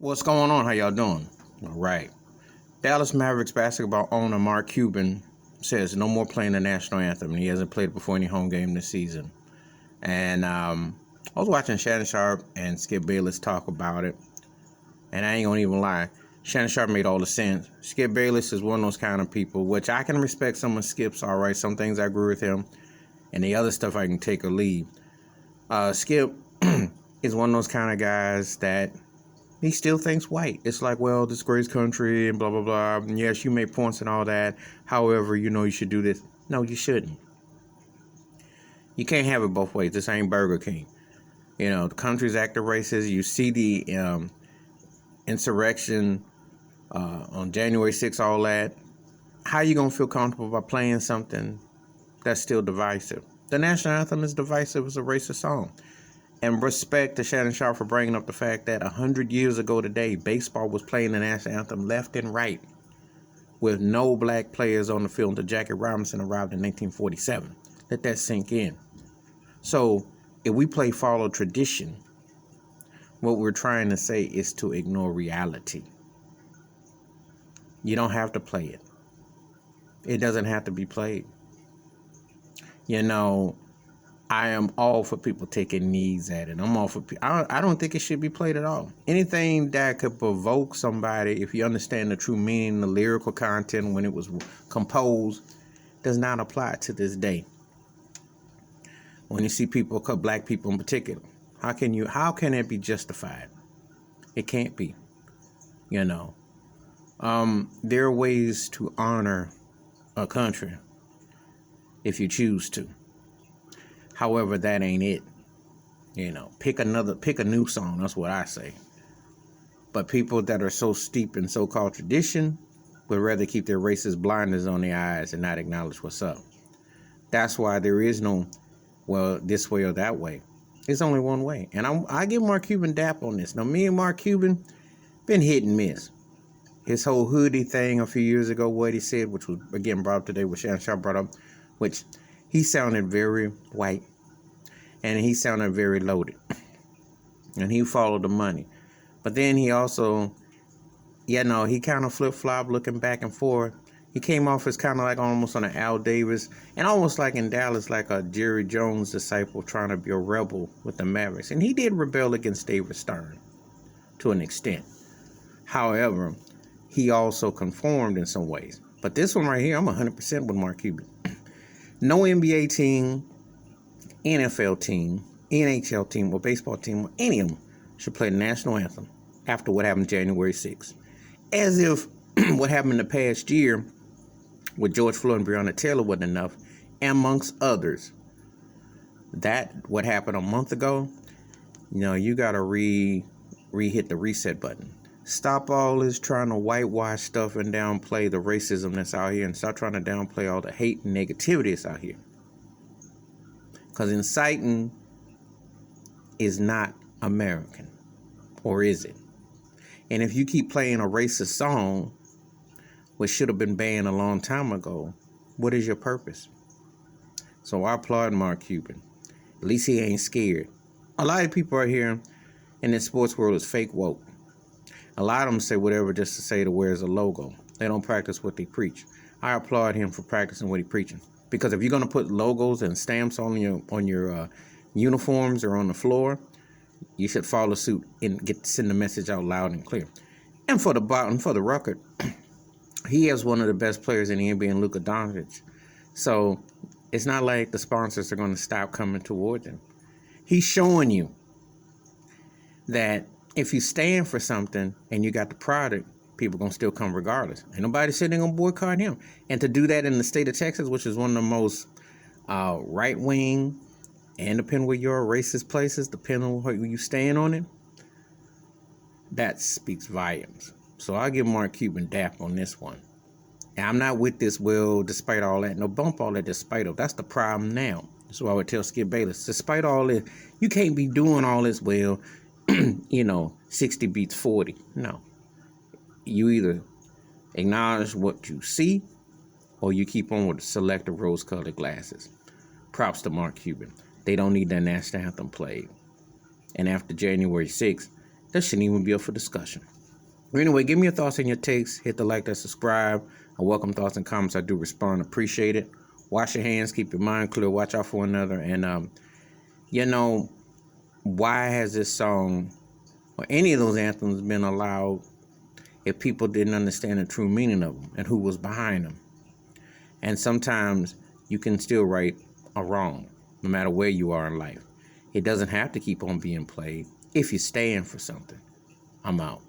What's going on? How y'all doing? All right. Dallas Mavericks basketball owner Mark Cuban says no more playing the national anthem, and he hasn't played before any home game this season. And I was watching Shannon Sharp and Skip Bayless talk about it, and I ain't gonna even lie. Shannon Sharp made all the sense. Skip Bayless is one of those kind of people, which I can respect some of Skip's, all right. Some things I agree with him, and the other stuff I can take or leave. Skip is one of those kind of guys that he still thinks white. It's like, well, this great country and blah, blah, blah. And yes, you make points and all that. However, you should do this. No, you shouldn't. You can't have it both ways. This ain't Burger King. The country's acting racist. You see the insurrection on January 6th, all that. How you going to feel comfortable by playing something that's still divisive? The national anthem is divisive. It's a racist song. And respect to Shannon Sharp for bringing up the fact that 100 years ago today, baseball was playing the national anthem left and right with no black players on the field until Jackie Robinson arrived in 1947. Let that sink in. So if we follow tradition, what we're trying to say is to ignore reality. You don't have to play it. It doesn't have to be played. I am all for people taking knees at it. I'm all for I don't think it should be played at all. Anything that could provoke somebody, if you understand the true meaning, the lyrical content when it was composed, does not apply to this day. When you see people, black people in particular, how can it be justified? It can't be. There are ways to honor a country if you choose to. However, that ain't it. Pick a new song. That's what I say. But people that are so steeped in so-called tradition would rather keep their racist blinders on their eyes and not acknowledge what's up. That's why there is no, well, this way or that way. It's only one way. And I give Mark Cuban dap on this. Now, me and Mark Cuban been hit and miss. His whole hoodie thing a few years ago, what he said, which was, again, brought up today, what Shannon Sharp brought up, which he sounded very white, and he sounded very loaded, and he followed the money. But then he also, he kind of flip-flopped, looking back and forth. He came off as kind of like almost on an Al Davis, and almost like in Dallas, like a Jerry Jones disciple trying to be a rebel with the Mavericks. And he did rebel against David Stern to an extent. However, he also conformed in some ways. But this one right here, I'm 100% with Mark Cuban. No NBA team, NFL team, NHL team, or baseball team, or any of them should play the national anthem after what happened January 6th. As if what happened in the past year with George Floyd and Breonna Taylor wasn't enough, amongst others. That, what happened a month ago, you got to re-hit the reset button. Stop all this trying to whitewash stuff and downplay the racism that's out here, and stop trying to downplay all the hate and negativity that's out here. Because inciting is not American. Or is it? And if you keep playing a racist song, which should have been banned a long time ago, what is your purpose? So I applaud Mark Cuban. At least he ain't scared. A lot of people out here in this sports world is fake woke. A lot of them say whatever just to say to wears a logo. They don't practice what they preach. I applaud him for practicing what he's preaching. Because if you're going to put logos and stamps on your uniforms or on the floor, you should follow suit and send the message out loud and clear. And for the record, he has one of the best players in the NBA in Luka Doncic. So it's not like the sponsors are going to stop coming towards him. He's showing you that if you stand for something and you got the product, people going to still come regardless. Ain't nobody sitting going to boycott him. And to do that in the state of Texas, which is one of the most right-wing, and depending where you're racist places, depending on where you stand on it, that speaks volumes. So I'll give Mark Cuban dap on this one. And I'm not with this, well, despite all that. No, bump all that despite of. That's the problem now. That's why I would tell Skip Bayless, despite all this, you can't be doing all this, well, 60 beats 40. No. You either acknowledge what you see or you keep on with the selective rose-colored glasses. Props to Mark Cuban. They don't need their national anthem played. And after January 6th, that shouldn't even be up for discussion. Anyway, give me your thoughts and your takes. Hit the like, that subscribe. I welcome thoughts and comments. I do respond. Appreciate it. Wash your hands. Keep your mind clear. Watch out for one another. And, why has this song or any of those anthems been allowed if people didn't understand the true meaning of them and who was behind them? And sometimes you can still right a wrong, no matter where you are in life. It doesn't have to keep on being played if you stand for something. I'm out.